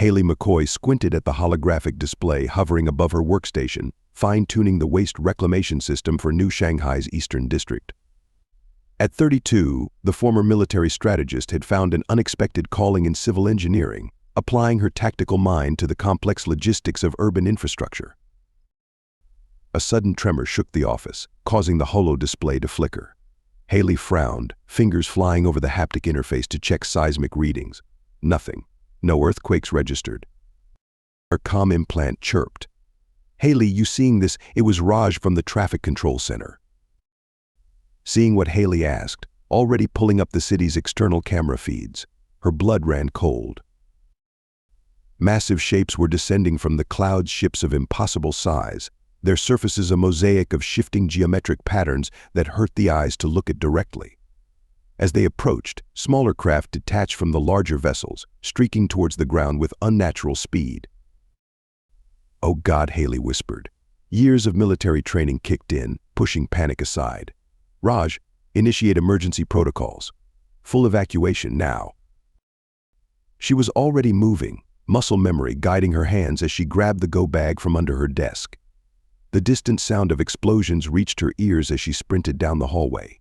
Haley McCoy squinted at the holographic display hovering above her workstation, fine-tuning the waste reclamation system for New Shanghai's Eastern District. At 32, the former military strategist had found an unexpected calling in civil engineering, applying her tactical mind to the complex logistics of urban infrastructure. A sudden tremor shook the office, causing the holo display to flicker. Haley frowned, fingers flying over the haptic interface to check seismic readings. Nothing. No earthquakes registered. Her comm implant chirped. "Haley, you seeing this?" It was Raj from the traffic control center. Seeing what Haley asked, already pulling up the city's external camera feeds, her blood ran cold. Massive shapes were descending from the clouds, ships of impossible size, their surfaces a mosaic of shifting geometric patterns that hurt the eyes to look at directly. As they approached, smaller craft detached from the larger vessels, streaking towards the ground with unnatural speed. "Oh God," Haley whispered. Years of military training kicked in, pushing panic aside. "Raj, initiate emergency protocols. Full evacuation now." She was already moving, muscle memory guiding her hands as she grabbed the go bag from under her desk. The distant sound of explosions reached her ears as she sprinted down the hallway.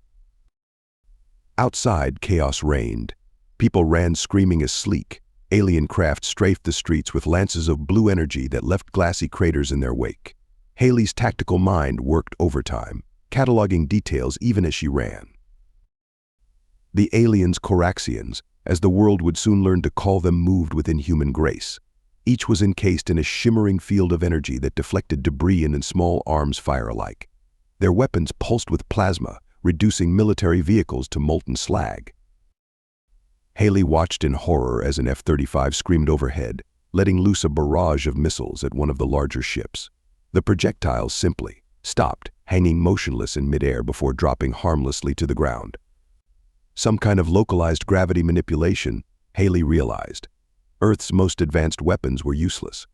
Outside, chaos reigned. People ran screaming as sleek, alien craft strafed the streets with lances of blue energy that left glassy craters in their wake. Haley's tactical mind worked overtime, cataloging details even as she ran. The aliens, Coraxians, as the world would soon learn to call them, moved with inhuman grace. Each was encased in a shimmering field of energy that deflected debris and in small arms fire alike. Their weapons pulsed with plasma, reducing military vehicles to molten slag. Haley watched in horror as an F-35 screamed overhead, letting loose a barrage of missiles at one of the larger ships. The projectiles simply stopped, hanging motionless in midair before dropping harmlessly to the ground. Some kind of localized gravity manipulation, Haley realized. Earth's most advanced weapons were useless.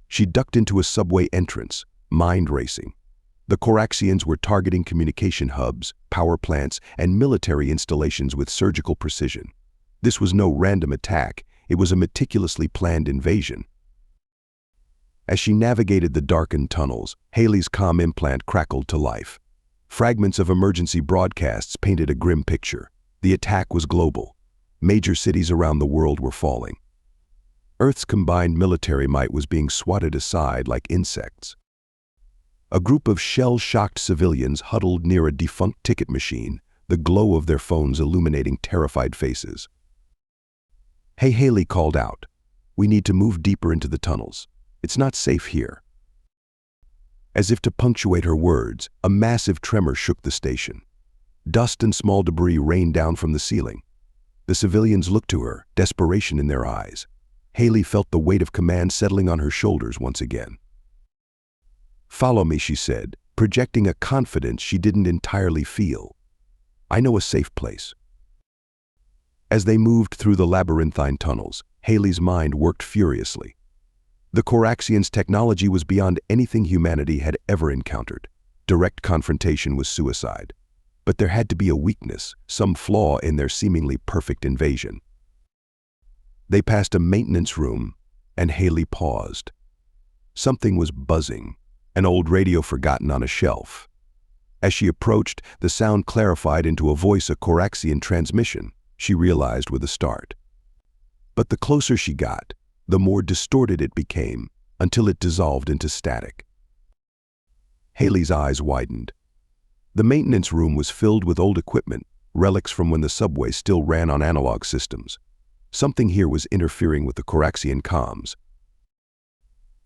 She ducked into a subway entrance, mind racing. The Coraxians were targeting communication hubs, power plants, and military installations with surgical precision. This was no random attack, it was a meticulously planned invasion. As she navigated the darkened tunnels, Haley's comm implant crackled to life. Fragments of emergency broadcasts painted a grim picture. The attack was global. Major cities around the world were falling. Earth's combined military might was being swatted aside like insects. A group of shell-shocked civilians huddled near a defunct ticket machine, the glow of their phones illuminating terrified faces. "Hey," Haley called out. "We need to move deeper into the tunnels. It's not safe here." As if to punctuate her words, a massive tremor shook the station. Dust and small debris rained down from the ceiling. The civilians looked to her, desperation in their eyes. Haley felt the weight of command settling on her shoulders once again. "Follow me," she said, projecting a confidence she didn't entirely feel. "I know a safe place." As they moved through the labyrinthine tunnels, Haley's mind worked furiously. The Coraxians' technology was beyond anything humanity had ever encountered. Direct confrontation was suicide. But there had to be a weakness, some flaw in their seemingly perfect invasion. They passed a maintenance room, and Haley paused. Something was buzzing, an old radio forgotten on a shelf. As she approached, the sound clarified into a voice, a Coraxian transmission, she realized with a start. But the closer she got, the more distorted it became, until it dissolved into static. Haley's eyes widened. The maintenance room was filled with old equipment, relics from when the subway still ran on analog systems. Something here was interfering with the Coraxian comms.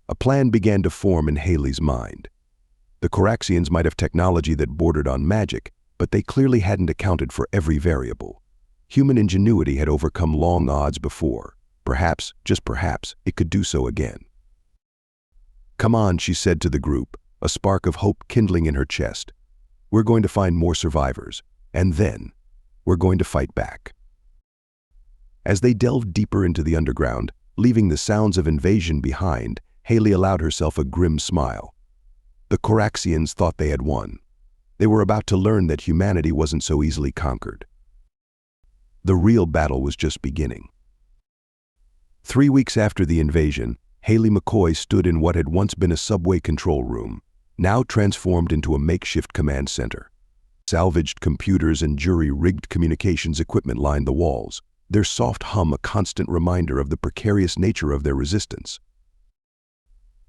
A plan began to form in Haley's mind. The Coraxians might have technology that bordered on magic, but they clearly hadn't accounted for every variable. Human ingenuity had overcome long odds before. Perhaps, just perhaps, it could do so again. "Come on," she said to the group, a spark of hope kindling in her chest. "We're going to find more survivors, and then we're going to fight back." As they delved deeper into the underground, leaving the sounds of invasion behind, Haley allowed herself a grim smile. The Coraxians thought they had won. They were about to learn that humanity wasn't so easily conquered. The real battle was just beginning. 3 weeks after the invasion, Haley McCoy stood in what had once been a subway control room, now transformed into a makeshift command center. Salvaged computers and jury-rigged communications equipment lined the walls, their soft hum a constant reminder of the precarious nature of their resistance.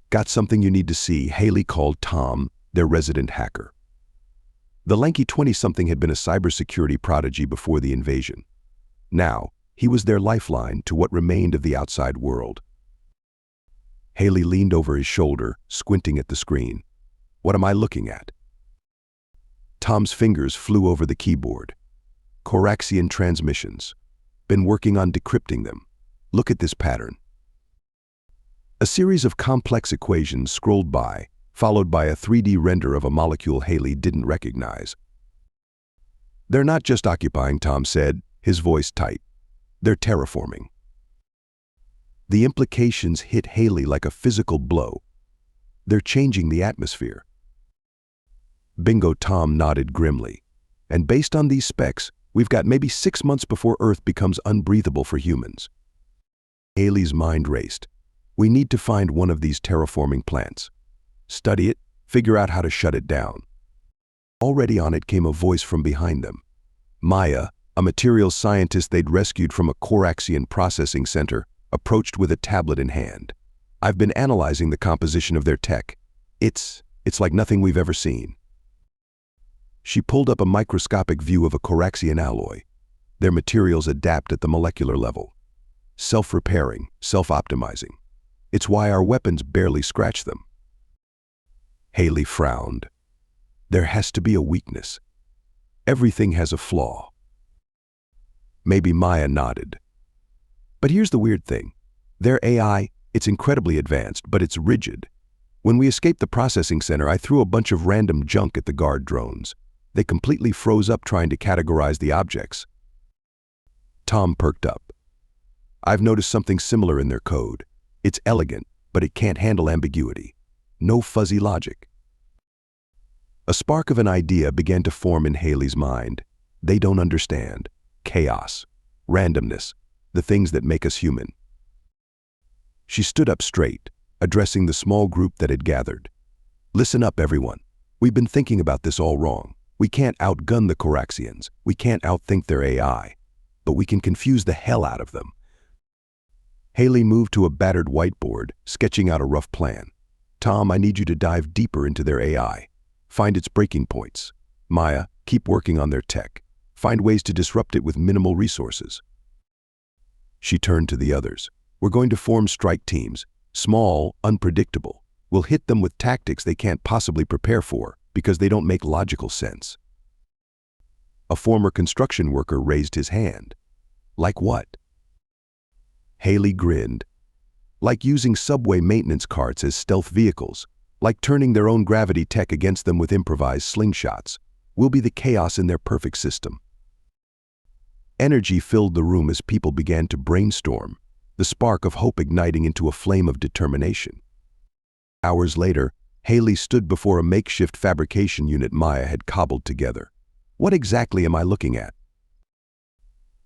"Got something you need to see," Haley called Tom, their resident hacker. The lanky 20-something had been a cybersecurity prodigy before the invasion. Now, he was their lifeline to what remained of the outside world. Haley leaned over his shoulder, squinting at the screen. "What am I looking at?" Tom's fingers flew over the keyboard. "Coraxian transmissions. Been working on decrypting them. Look at this pattern." A series of complex equations scrolled by, followed by a 3D render of a molecule Haley didn't recognize. "They're not just occupying," Tom said, his voice tight. "They're terraforming." The implications hit Haley like a physical blow. "They're changing the atmosphere." "Bingo," Tom nodded grimly. "And based on these specs, we've got maybe 6 months before Earth becomes unbreathable for humans." Haley's mind raced. "We need to find one of these terraforming plants. Study it, figure out how to shut it down." Already on it came a voice from behind them. Maya, a materials scientist they'd rescued from a Coraxian processing center, approached with a tablet in hand. "I've been analyzing the composition of their tech. It's like nothing we've ever seen." She pulled up a microscopic view of a Coraxian alloy. Their materials adapt at the molecular level. Self-repairing, self-optimizing. It's why our weapons barely scratch them. Haley frowned. There has to be a weakness. Everything has a flaw. Maybe Maya nodded. "But here's the weird thing. Their AI, it's incredibly advanced, but it's rigid. When we escaped the processing center, I threw a bunch of random junk at the guard drones. They completely froze up trying to categorize the objects." Tom perked up. "I've noticed something similar in their code. It's elegant, but it can't handle ambiguity. No fuzzy logic." A spark of an idea began to form in Haley's mind. They don't understand. Chaos, randomness, the things that make us human. She stood up straight, addressing the small group that had gathered. "Listen up, everyone. We've been thinking about this all wrong. We can't outgun the Coraxians. We can't outthink their AI. But we can confuse the hell out of them." Haley moved to a battered whiteboard, sketching out a rough plan. "Tom, I need you to dive deeper into their AI. Find its breaking points. Maya, keep working on their tech. Find ways to disrupt it with minimal resources." She turned to the others. "We're going to form strike teams. Small, unpredictable. We'll hit them with tactics they can't possibly prepare for because they don't make logical sense." A former construction worker raised his hand. "Like what?" Haley grinned. "Like using subway maintenance carts as stealth vehicles. Like turning their own gravity tech against them with improvised slingshots. We'll be the chaos in their perfect system." Energy filled the room as people began to brainstorm, the spark of hope igniting into a flame of determination. Hours later, Haley stood before a makeshift fabrication unit Maya had cobbled together. "What exactly am I looking at?"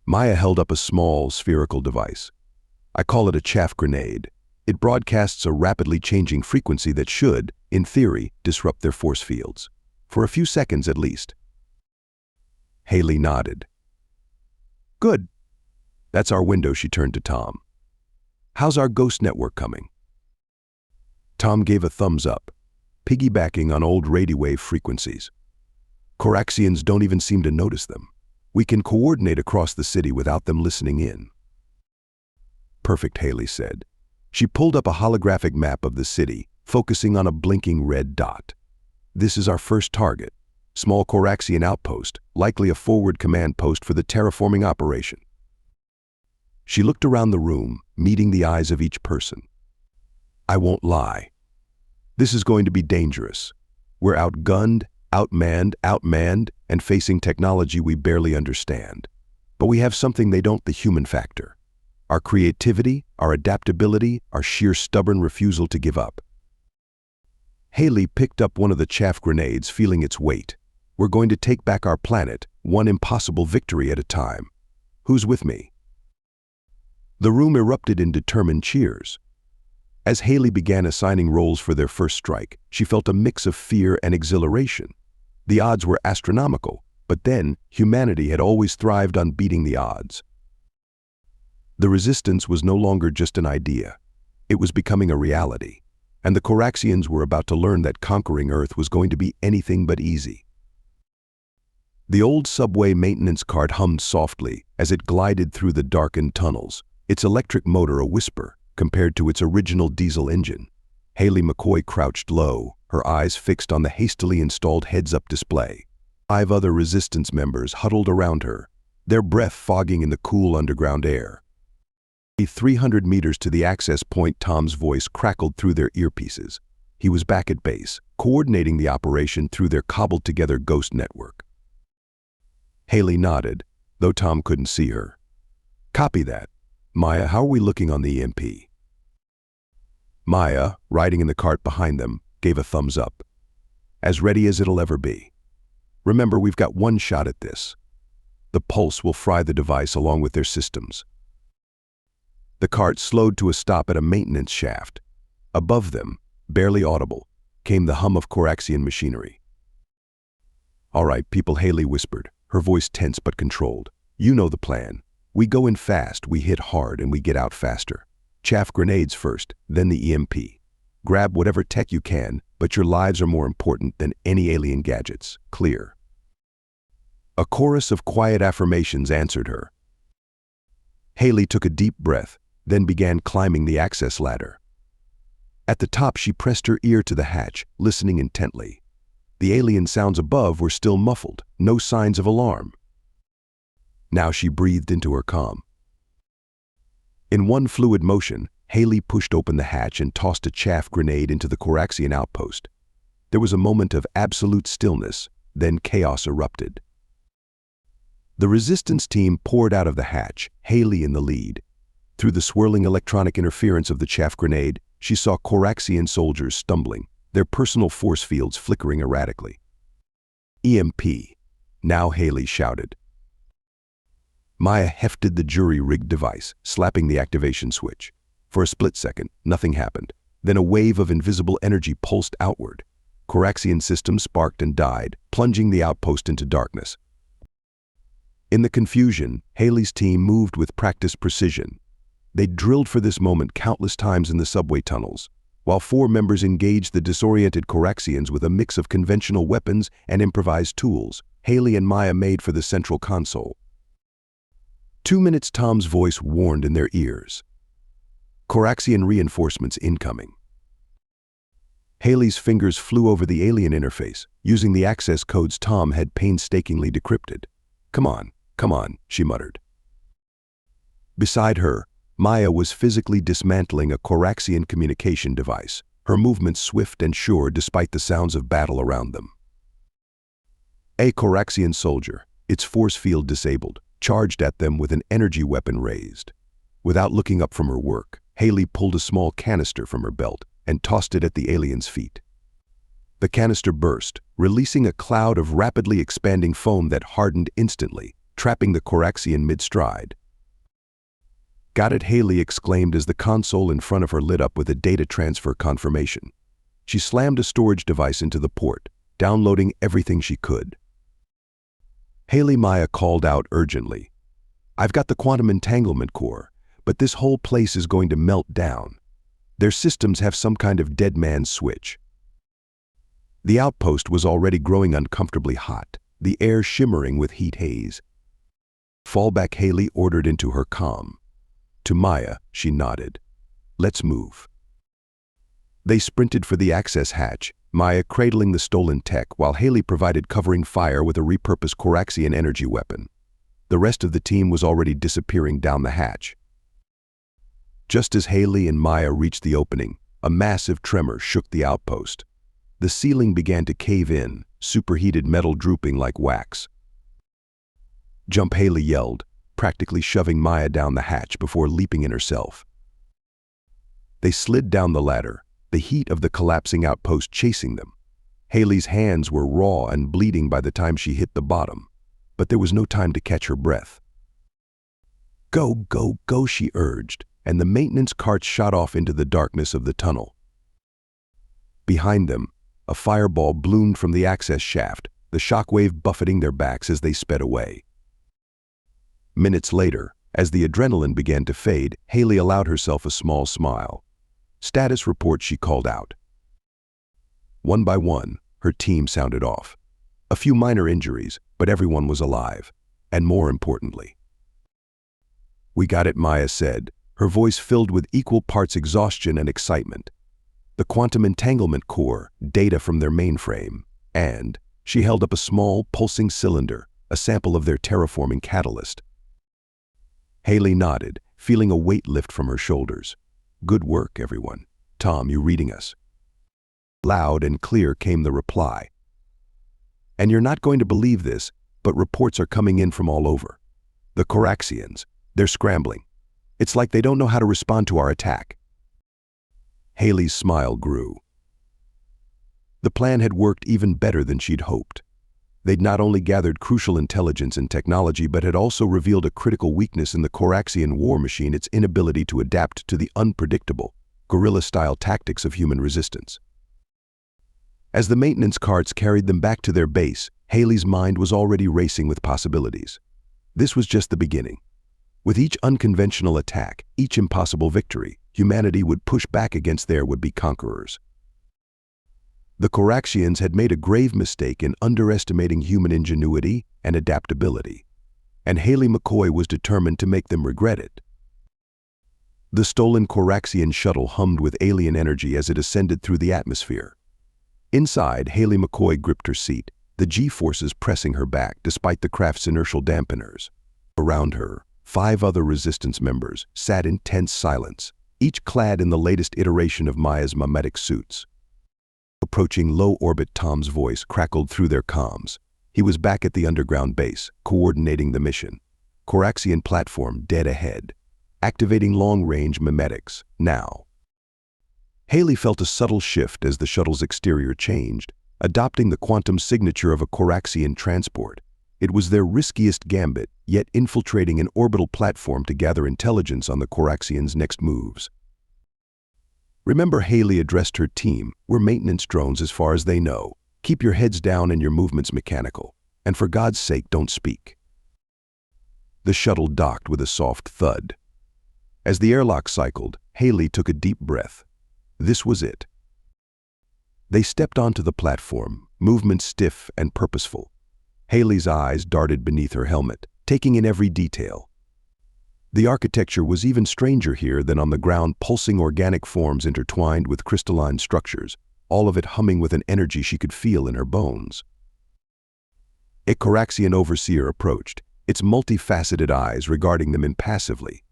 Maya held up a small, spherical device. "I call it a chaff grenade. It broadcasts a rapidly changing frequency that should, in theory, disrupt their force fields. For a few seconds at least." Haley nodded. "Good. That's our window," she turned to Tom. "How's our ghost network coming?" Tom gave a thumbs up, piggybacking on old radio wave frequencies. "Coraxians don't even seem to notice them. We can coordinate across the city without them listening in." "Perfect," Haley said. She pulled up a holographic map of the city, focusing on a blinking red dot. "This is our first target. Small Coraxian outpost, likely a forward command post for the terraforming operation." She looked around the room, meeting the eyes of each person. "I won't lie. This is going to be dangerous. We're outgunned, outmanned, and facing technology we barely understand. But we have something they don't, the human factor. Our creativity, our adaptability, our sheer stubborn refusal to give up." Haley picked up one of the chaff grenades, feeling its weight. "We're going to take back our planet, one impossible victory at a time. Who's with me?" The room erupted in determined cheers. As Haley began assigning roles for their first strike, she felt a mix of fear and exhilaration. The odds were astronomical, but then humanity had always thrived on beating the odds. The resistance was no longer just an idea. It was becoming a reality, and the Coraxians were about to learn that conquering Earth was going to be anything but easy. The old subway maintenance cart hummed softly as it glided through the darkened tunnels, its electric motor a whisper compared to its original diesel engine. Haley McCoy crouched low, her eyes fixed on the hastily installed heads-up display. 5 other resistance members huddled around her, their breath fogging in the cool underground air. 300 meters to the access point, Tom's voice crackled through their earpieces. He was back at base, coordinating the operation through their cobbled-together ghost network. Haley nodded, though Tom couldn't see her. "Copy that. Maya, how are we looking on the EMP?" Maya, riding in the cart behind them, gave a thumbs up. "As ready as it'll ever be. Remember, we've got one shot at this. The pulse will fry the device along with their systems." The cart slowed to a stop at a maintenance shaft. Above them, barely audible, came the hum of Coraxian machinery. "All right, people," Haley whispered, her voice tense but controlled. "You know the plan. We go in fast, we hit hard, and we get out faster. Chaff grenades first, then the EMP. Grab whatever tech you can, but your lives are more important than any alien gadgets. Clear?" A chorus of quiet affirmations answered her. Haley took a deep breath, then began climbing the access ladder. At the top, she pressed her ear to the hatch, listening intently. The alien sounds above were still muffled, no signs of alarm. Now she breathed into her calm. In one fluid motion, Haley pushed open the hatch and tossed a chaff grenade into the Coraxian outpost. There was a moment of absolute stillness, then chaos erupted. The resistance team poured out of the hatch, Haley in the lead. Through the swirling electronic interference of the chaff grenade, she saw Coraxian soldiers stumbling, their personal force fields flickering erratically. "EMP," now Haley shouted. Maya hefted the jury-rigged device, slapping the activation switch. For a split second, nothing happened. Then a wave of invisible energy pulsed outward. Coraxian systems sparked and died, plunging the outpost into darkness. In the confusion, Haley's team moved with practiced precision. They'd drilled for this moment countless times in the subway tunnels, while 4 members engaged the disoriented Coraxians with a mix of conventional weapons and improvised tools. Haley and Maya made for the central console. 2 minutes, Tom's voice warned in their ears. "Coraxian reinforcements incoming." Haley's fingers flew over the alien interface, using the access codes Tom had painstakingly decrypted. Come on," she muttered. Beside her, Maya was physically dismantling a Coraxian communication device, her movements swift and sure despite the sounds of battle around them. A Coraxian soldier, its force field disabled, charged at them with an energy weapon raised. Without looking up from her work, Haley pulled a small canister from her belt and tossed it at the alien's feet. The canister burst, releasing a cloud of rapidly expanding foam that hardened instantly, trapping the Coraxian mid-stride. "Got it," Haley exclaimed as the console in front of her lit up with a data transfer confirmation. She slammed a storage device into the port, downloading everything she could. Haley, Maya called out urgently. "I've got the quantum entanglement core, but this whole place is going to melt down. Their systems have some kind of dead man's switch." The outpost was already growing uncomfortably hot, the air shimmering with heat haze. "Fall back," Haley ordered into her calm. To Maya, she nodded. "Let's move." They sprinted for the access hatch, Maya cradling the stolen tech while Haley provided covering fire with a repurposed Coraxian energy weapon. The rest of the team was already disappearing down the hatch. Just as Haley and Maya reached the opening, a massive tremor shook the outpost. The ceiling began to cave in, superheated metal drooping like wax. "Jump," Haley yelled, practically shoving Maya down the hatch before leaping in herself. They slid down the ladder, the heat of the collapsing outpost chasing them. Haley's hands were raw and bleeding by the time she hit the bottom, but there was no time to catch her breath. Go, go, go, she urged, and the maintenance carts shot off into the darkness of the tunnel. Behind them, a fireball bloomed from the access shaft, the shockwave buffeting their backs as they sped away. Minutes later, as the adrenaline began to fade, Haley allowed herself a small smile. Status report, she called out. One by one, her team sounded off. A few minor injuries, but everyone was alive. And more importantly, "We got it," Maya said, her voice filled with equal parts exhaustion and excitement. "The quantum entanglement core, data from their mainframe, and," she held up a small, pulsing cylinder, a sample of their terraforming catalyst. Haley nodded, feeling a weight lift from her shoulders. "Good work, everyone. Tom, you reading us?" Loud and clear came the reply. "And you're not going to believe this, but reports are coming in from all over. The Coraxians, they're scrambling. It's like they don't know how to respond to our attack." Haley's smile grew. The plan had worked even better than she'd hoped. They'd not only gathered crucial intelligence and technology, but had also revealed a critical weakness in the Coraxian war machine: its inability to adapt to the unpredictable, guerrilla-style tactics of human resistance. As the maintenance carts carried them back to their base, Haley's mind was already racing with possibilities. This was just the beginning. With each unconventional attack, each impossible victory, humanity would push back against their would-be conquerors. The Coraxians had made a grave mistake in underestimating human ingenuity and adaptability, and Haley McCoy was determined to make them regret it. The stolen Coraxian shuttle hummed with alien energy as it ascended through the atmosphere. Inside, Haley McCoy gripped her seat, the G-forces pressing her back despite the craft's inertial dampeners. Around her, 5 other resistance members sat in tense silence, each clad in the latest iteration of Maya's mimetic suits. Approaching low orbit, Tom's voice crackled through their comms. He was back at the underground base, coordinating the mission. Coraxian platform dead ahead. Activating long-range mimetics, now. Haley felt a subtle shift as the shuttle's exterior changed, adopting the quantum signature of a Coraxian transport. It was their riskiest gambit, yet infiltrating an orbital platform to gather intelligence on the Coraxians' next moves. "Remember," Haley addressed her team, "we're maintenance drones as far as they know. Keep your heads down and your movements mechanical. And for God's sake, don't speak." The shuttle docked with a soft thud. As the airlock cycled, Haley took a deep breath. This was it. They stepped onto the platform, movements stiff and purposeful. Haley's eyes darted beneath her helmet, taking in every detail. The architecture was even stranger here than on the ground: pulsing organic forms intertwined with crystalline structures, all of it humming with an energy she could feel in her bones. A Coraxian overseer approached, its multifaceted eyes regarding them impassively.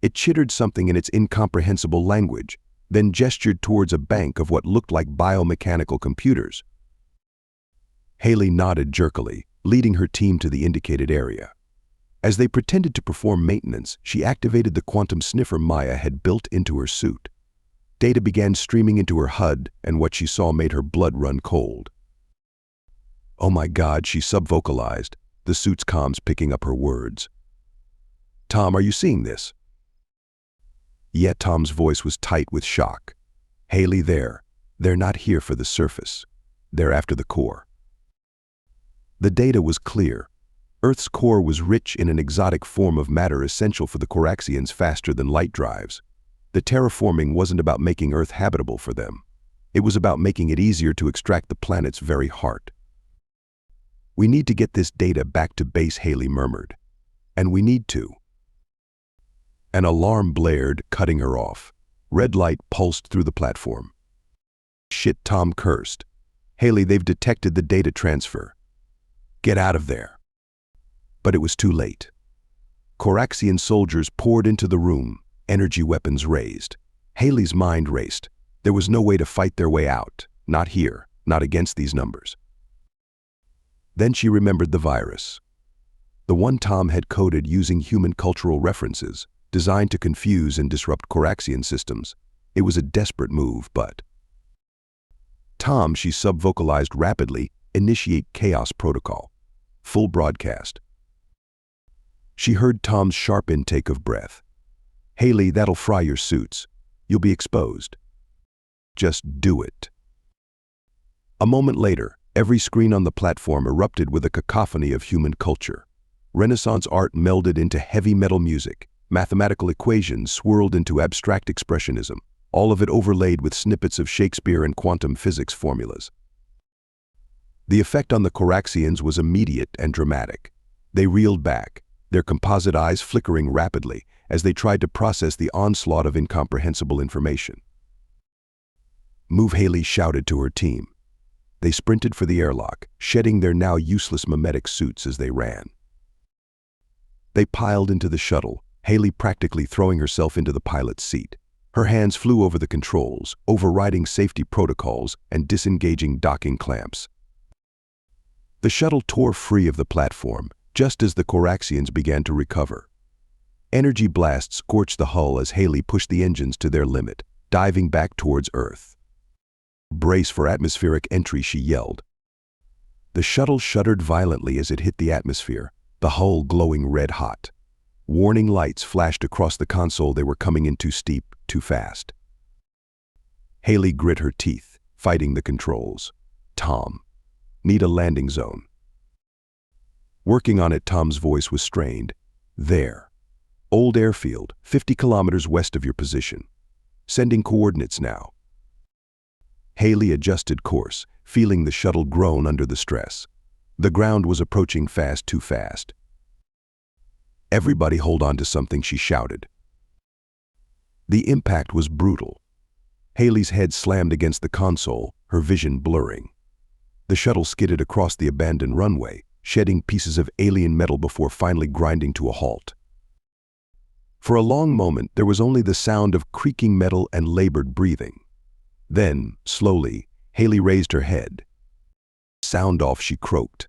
It chittered something in its incomprehensible language, then gestured towards a bank of what looked like biomechanical computers. Haley nodded jerkily, leading her team to the indicated area. As they pretended to perform maintenance, she activated the quantum sniffer Maya had built into her suit. Data began streaming into her HUD, and what she saw made her blood run cold. "Oh my God," she subvocalized, the suit's comms picking up her words. "Tom, are you seeing this?" Yet Tom's voice was tight with shock. "Haley, they're not here for the surface. They're after the core." The data was clear. Earth's core was rich in an exotic form of matter essential for the Coraxians faster than light drives. The terraforming wasn't about making Earth habitable for them. It was about making it easier to extract the planet's very heart. "We need to get this data back to base," Haley murmured. "And we need to." An alarm blared, cutting her off. Red light pulsed through the platform. "Shit," Tom cursed. "Haley, they've detected the data transfer. Get out of there." But it was too late. Coraxian soldiers poured into the room, energy weapons raised. Haley's mind raced. There was no way to fight their way out. Not here, not against these numbers. Then she remembered the virus. The one Tom had coded using human cultural references, designed to confuse and disrupt Coraxian systems. It was a desperate move, but... "Tom," she subvocalized rapidly, "initiate chaos protocol. Full broadcast." She heard Tom's sharp intake of breath. "Haley, that'll fry your suits. You'll be exposed. Just do it." A moment later, every screen on the platform erupted with a cacophony of human culture. Renaissance art melded into heavy metal music. Mathematical equations swirled into abstract expressionism, all of it overlaid with snippets of Shakespeare and quantum physics formulas. The effect on the Coraxians was immediate and dramatic. They reeled back, their composite eyes flickering rapidly as they tried to process the onslaught of incomprehensible information. "Move," Haley shouted to her team. They sprinted for the airlock, shedding their now useless mimetic suits as they ran. They piled into the shuttle, Haley practically throwing herself into the pilot's seat. Her hands flew over the controls, overriding safety protocols and disengaging docking clamps. The shuttle tore free of the platform, just as the Coraxians began to recover. Energy blasts scorched the hull as Haley pushed the engines to their limit, diving back towards Earth. "Brace for atmospheric entry," she yelled. The shuttle shuddered violently as it hit the atmosphere, the hull glowing red-hot. Warning lights flashed across the console. They were coming in too steep, too fast. Haley grit her teeth, fighting the controls. "Tom, need a landing zone." Working on it, Tom's voice was strained. "There. Old airfield, 50 kilometers west of your position. Sending coordinates now." Haley adjusted course, feeling the shuttle groan under the stress. The ground was approaching fast, too fast. "Everybody hold on to something," she shouted. The impact was brutal. Haley's head slammed against the console, her vision blurring. The shuttle skidded across the abandoned runway, shedding pieces of alien metal before finally grinding to a halt. For a long moment, there was only the sound of creaking metal and labored breathing. Then, slowly, Haley raised her head. "Sound off," she croaked.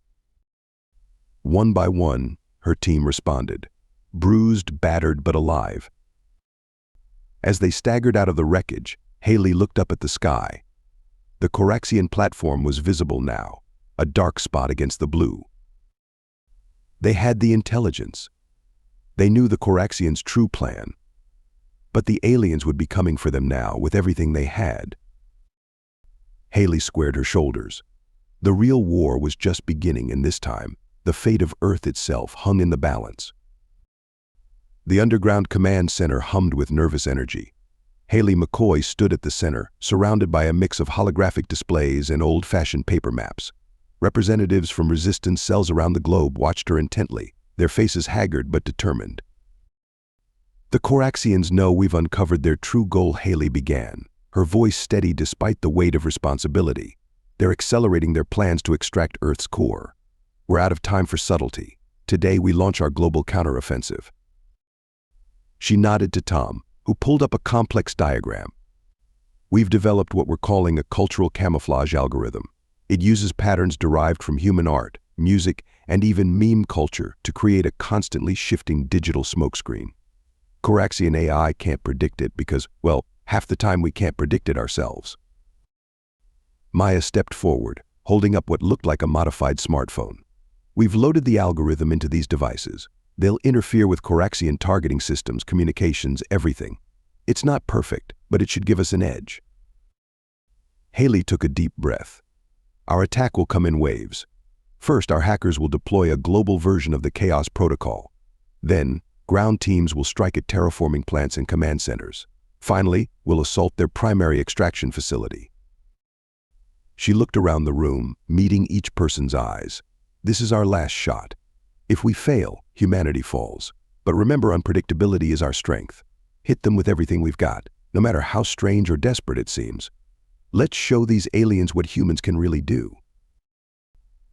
One by one, her team responded, bruised, battered, but alive. As they staggered out of the wreckage, Haley looked up at the sky. The Coraxian platform was visible now, a dark spot against the blue. They had the intelligence. They knew the Coraxians' true plan. But the aliens would be coming for them now with everything they had. Haley squared her shoulders. The real war was just beginning, and this time, the fate of Earth itself hung in the balance. The underground command center hummed with nervous energy. Haley McCoy stood at the center, surrounded by a mix of holographic displays and old-fashioned paper maps. Representatives from resistance cells around the globe watched her intently, their faces haggard but determined. "The Coraxians know we've uncovered their true goal," Haley began, her voice steady despite the weight of responsibility. "They're accelerating their plans to extract Earth's core. We're out of time for subtlety. Today we launch our global counteroffensive." She nodded to Tom, who pulled up a complex diagram. "We've developed what we're calling a cultural camouflage algorithm. It uses patterns derived from human art, music, and even meme culture to create a constantly shifting digital smokescreen. Coraxian AI can't predict it because, well, half the time we can't predict it ourselves." Maya stepped forward, holding up what looked like a modified smartphone. "We've loaded the algorithm into these devices. They'll interfere with Coraxian targeting systems, communications, everything. It's not perfect, but it should give us an edge." Haley took a deep breath. "Our attack will come in waves. First, our hackers will deploy a global version of the Chaos Protocol. Then, ground teams will strike at terraforming plants and command centers. Finally, we'll assault their primary extraction facility." She looked around the room, meeting each person's eyes. "This is our last shot. If we fail, humanity falls. But remember, unpredictability is our strength. Hit them with everything we've got, no matter how strange or desperate it seems. Let's show these aliens what humans can really do."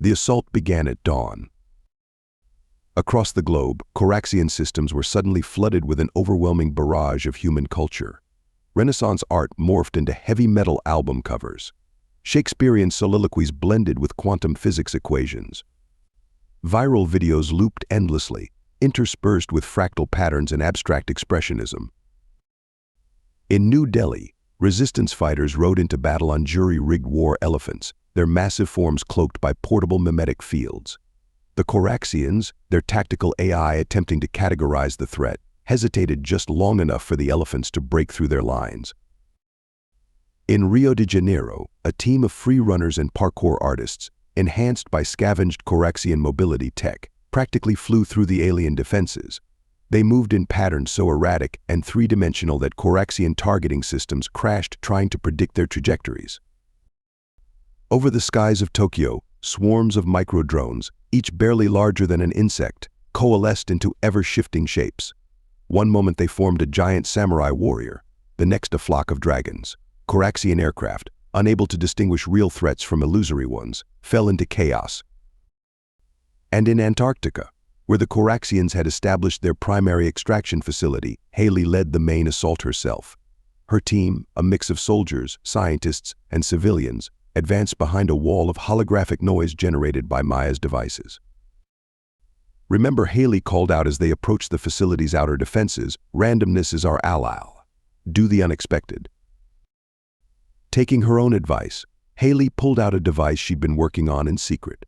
The assault began at dawn. Across the globe, Coraxian systems were suddenly flooded with an overwhelming barrage of human culture. Renaissance art morphed into heavy metal album covers. Shakespearean soliloquies blended with quantum physics equations. Viral videos looped endlessly, interspersed with fractal patterns and abstract expressionism. In New Delhi, resistance fighters rode into battle on jury-rigged war elephants, their massive forms cloaked by portable mimetic fields. The Coraxians, their tactical AI attempting to categorize the threat, hesitated just long enough for the elephants to break through their lines. In Rio de Janeiro, a team of free runners and parkour artists, enhanced by scavenged Coraxian mobility tech, practically flew through the alien defenses. They moved in patterns so erratic and three-dimensional that Coraxian targeting systems crashed trying to predict their trajectories. Over the skies of Tokyo, swarms of micro-drones, each barely larger than an insect, coalesced into ever-shifting shapes. One moment they formed a giant samurai warrior, the next a flock of dragons. Coraxian aircraft, unable to distinguish real threats from illusory ones, fell into chaos. And in Antarctica, where the Coraxians had established their primary extraction facility, Haley led the main assault herself. Her team, a mix of soldiers, scientists, and civilians, advanced behind a wall of holographic noise generated by Maya's devices. Remember, Haley called out as they approached the facility's outer defenses, "Randomness is our ally. Do the unexpected." Taking her own advice, Haley pulled out a device she'd been working on in secret.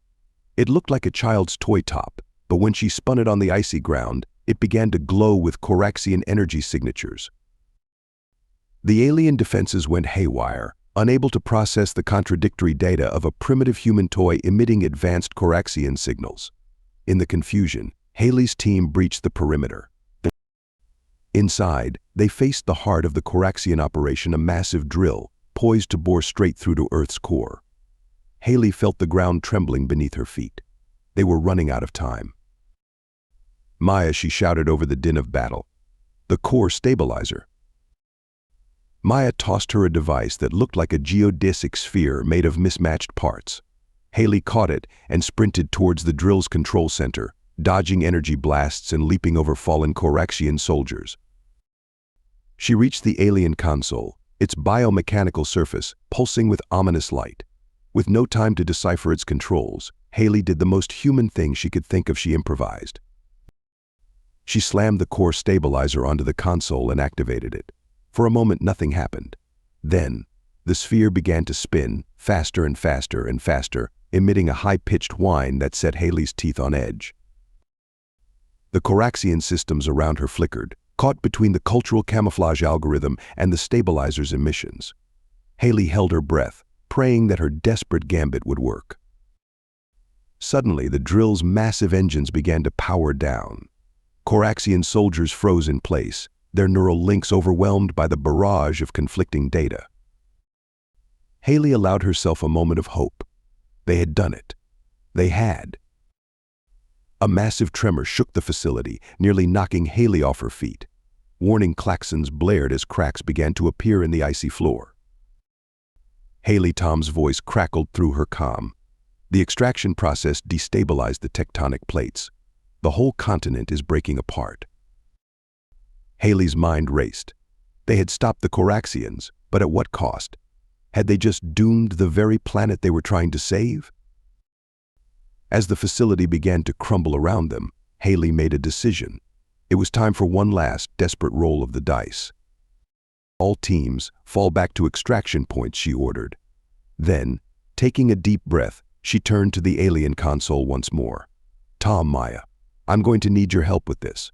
It looked like a child's toy top, but when she spun it on the icy ground, it began to glow with Coraxian energy signatures. The alien defenses went haywire, unable to process the contradictory data of a primitive human toy emitting advanced Coraxian signals. In the confusion, Haley's team breached the perimeter. Inside, they faced the heart of the Coraxian operation, a massive drill, poised to bore straight through to Earth's core. Haley felt the ground trembling beneath her feet. They were running out of time. "Maya," she shouted over the din of battle. "The core stabilizer." Maya tossed her a device that looked like a geodesic sphere made of mismatched parts. Haley caught it and sprinted towards the drill's control center, dodging energy blasts and leaping over fallen Coraxian soldiers. She reached the alien console, its biomechanical surface pulsing with ominous light. With no time to decipher its controls, Haley did the most human thing she could think of. She improvised. She slammed the core stabilizer onto the console and activated it. For a moment, nothing happened. Then, the sphere began to spin, faster and faster and faster, emitting a high-pitched whine that set Haley's teeth on edge. The Coraxian systems around her flickered, caught between the cultural camouflage algorithm and the stabilizer's emissions. Haley held her breath, praying that her desperate gambit would work. Suddenly, the drill's massive engines began to power down. Coraxian soldiers froze in place, their neural links overwhelmed by the barrage of conflicting data. Haley allowed herself a moment of hope. They had done it. They had. A massive tremor shook the facility, nearly knocking Haley off her feet. Warning klaxons blared as cracks began to appear in the icy floor. "Haley," Tom's voice crackled through her comm. "The extraction process destabilized the tectonic plates. The whole continent is breaking apart." Haley's mind raced. They had stopped the Coraxians, but at what cost? Had they just doomed the very planet they were trying to save? As the facility began to crumble around them, Haley made a decision. It was time for one last, desperate roll of the dice. "All teams, fall back to extraction points," she ordered. Then, taking a deep breath, she turned to the alien console once more. "Tom, Maya, I'm going to need your help with this."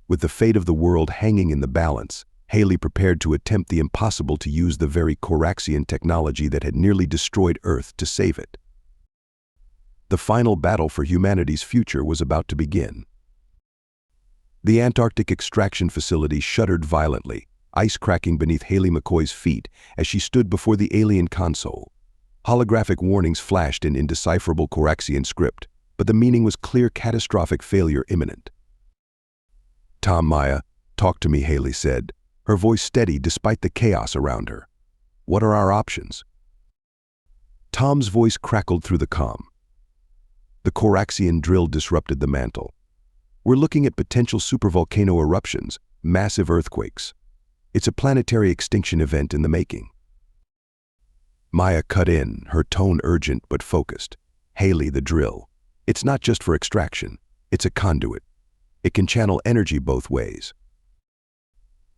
With the fate of the world hanging in the balance, Haley prepared to attempt the impossible, to use the very Coraxian technology that had nearly destroyed Earth to save it. The final battle for humanity's future was about to begin. The Antarctic extraction facility shuddered violently, ice cracking beneath Haley McCoy's feet as she stood before the alien console. Holographic warnings flashed in indecipherable Coraxian script, but the meaning was clear: catastrophic failure imminent. "Tom, Maya, talk to me," Haley said, her voice steady despite the chaos around her. "What are our options?" Tom's voice crackled through the comm. "The Coraxian drill disrupted the mantle. We're looking at potential supervolcano eruptions, massive earthquakes. It's a planetary extinction event in the making." Maya cut in, her tone urgent but focused. "Haley, the drill. It's not just for extraction. It's a conduit. It can channel energy both ways."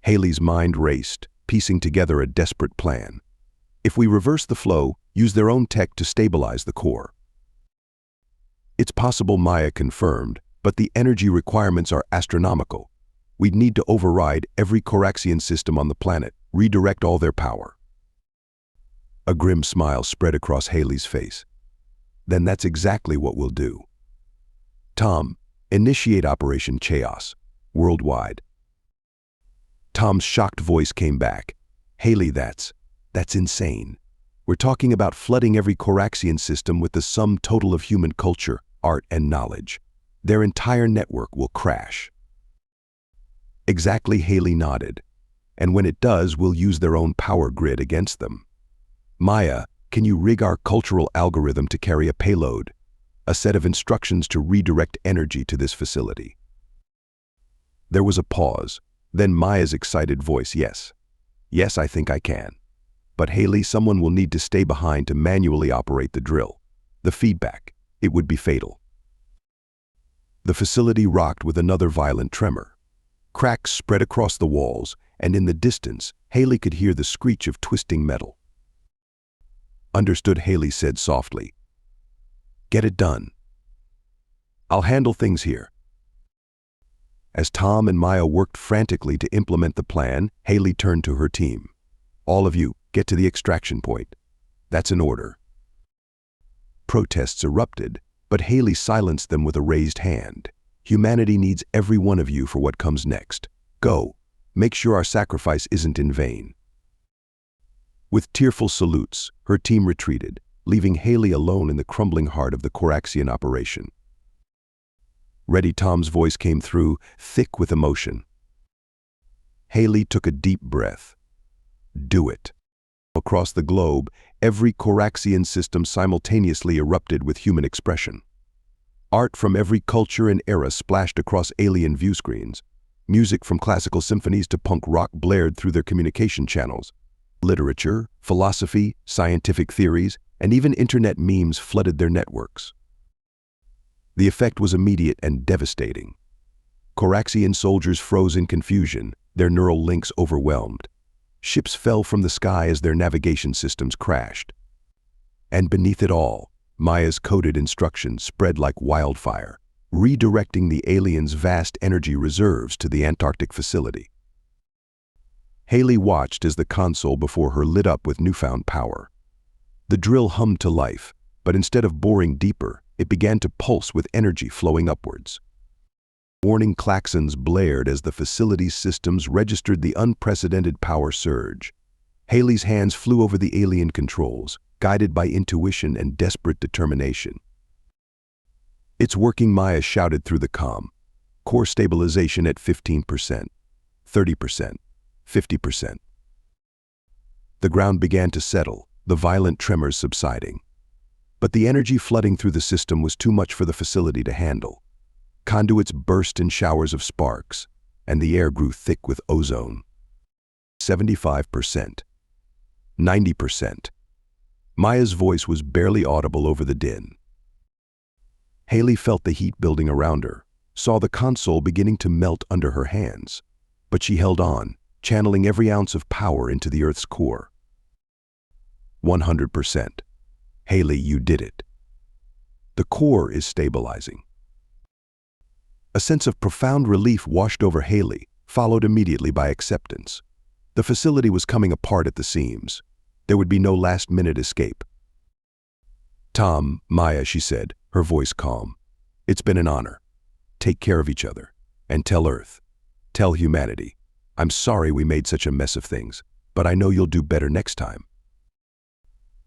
Haley's mind raced, piecing together a desperate plan. "If we reverse the flow, use their own tech to stabilize the core." It's possible, Maya confirmed, but the energy requirements are astronomical. We'd need to override every Coraxian system on the planet, redirect all their power. A grim smile spread across Haley's face. Then that's exactly what we'll do. Tom, initiate Operation Chaos, worldwide. Tom's shocked voice came back. Haley, that's insane. We're talking about flooding every Coraxian system with the sum total of human culture, art, and knowledge. Their entire network will crash. Exactly, Haley nodded. And when it does, we'll use their own power grid against them. Maya, can you rig our cultural algorithm to carry a payload? A set of instructions to redirect energy to this facility. There was a pause. Then Maya's excited voice, yes. Yes, I think I can. But Haley, someone will need to stay behind to manually operate the drill. The feedback, it would be fatal. The facility rocked with another violent tremor. Cracks spread across the walls, and in the distance, Haley could hear the screech of twisting metal. Understood, Haley said softly. Get it done. I'll handle things here. As Tom and Maya worked frantically to implement the plan, Haley turned to her team. All of you, get to the extraction point. That's an order. Protests erupted, but Haley silenced them with a raised hand. Humanity needs every one of you for what comes next. Go. Make sure our sacrifice isn't in vain. With tearful salutes, her team retreated, leaving Haley alone in the crumbling heart of the Coraxian operation. Ready, Tom's voice came through, thick with emotion. Haley took a deep breath. Do it. Across the globe, every Coraxian system simultaneously erupted with human expression. Art from every culture and era splashed across alien viewscreens. Music from classical symphonies to punk rock blared through their communication channels. Literature, philosophy, scientific theories, and even internet memes flooded their networks. The effect was immediate and devastating. Coraxian soldiers froze in confusion, their neural links overwhelmed. Ships fell from the sky as their navigation systems crashed. And beneath it all, Maya's coded instructions spread like wildfire, redirecting the aliens' vast energy reserves to the Antarctic facility. Haley watched as the console before her lit up with newfound power. The drill hummed to life, but instead of boring deeper, it began to pulse with energy flowing upwards. Warning klaxons blared as the facility's systems registered the unprecedented power surge. Haley's hands flew over the alien controls, guided by intuition and desperate determination. It's working, Maya shouted through the comm. Core stabilization at 15%, 30%, 50%. The ground began to settle, the violent tremors subsiding. But the energy flooding through the system was too much for the facility to handle. Conduits burst in showers of sparks, and the air grew thick with ozone. 75%. 90%. Maya's voice was barely audible over the din. Haley felt the heat building around her, saw the console beginning to melt under her hands. But she held on, channeling every ounce of power into the Earth's core. 100%. Haley, you did it. The core is stabilizing. A sense of profound relief washed over Haley, followed immediately by acceptance. The facility was coming apart at the seams. There would be no last-minute escape. Tom, Maya, she said, her voice calm. It's been an honor. Take care of each other. And tell Earth. Tell humanity. I'm sorry we made such a mess of things, but I know you'll do better next time.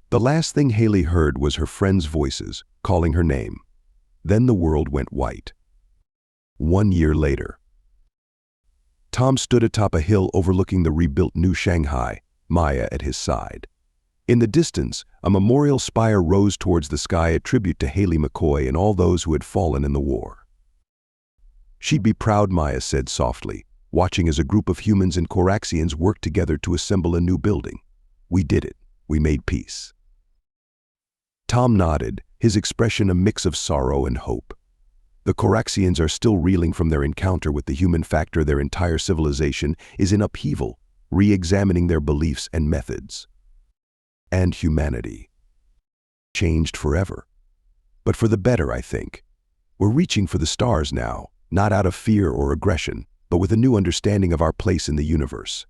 The last thing Haley heard was her friends' voices, calling her name. Then the world went white. 1 year later. Tom stood atop a hill overlooking the rebuilt New Shanghai, Maya at his side. In the distance, a memorial spire rose towards the sky, a tribute to Haley McCoy and all those who had fallen in the war. She'd be proud, Maya said softly, watching as a group of humans and Coraxians worked together to assemble a new building. We did it. We made peace. Tom nodded, his expression a mix of sorrow and hope. The Coraxians are still reeling from their encounter with the human factor. Their entire civilization is in upheaval, re-examining their beliefs and methods. And humanity changed forever. but for the better, I think. We're reaching for the stars now, not out of fear or aggression, but with a new understanding of our place in the universe.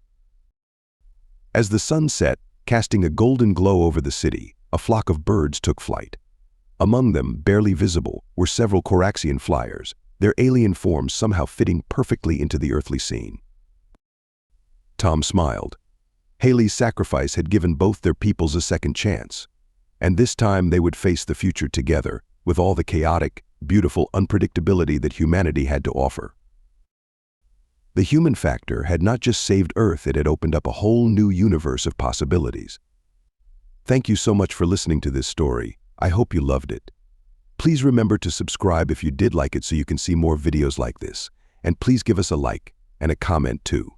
As the sun set, casting a golden glow over the city, a flock of birds took flight. Among them, barely visible, were several Coraxian flyers, their alien forms somehow fitting perfectly into the earthly scene. Tom smiled. Haley's sacrifice had given both their peoples a second chance, and this time they would face the future together, with all the chaotic, beautiful unpredictability that humanity had to offer. The human factor had not just saved Earth, it had opened up a whole new universe of possibilities. Thank you so much for listening to this story. I hope you loved it. Please remember to subscribe if you did like it so you can see more videos like this. And please give us a like and a comment too.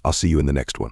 I'll see you in the next one.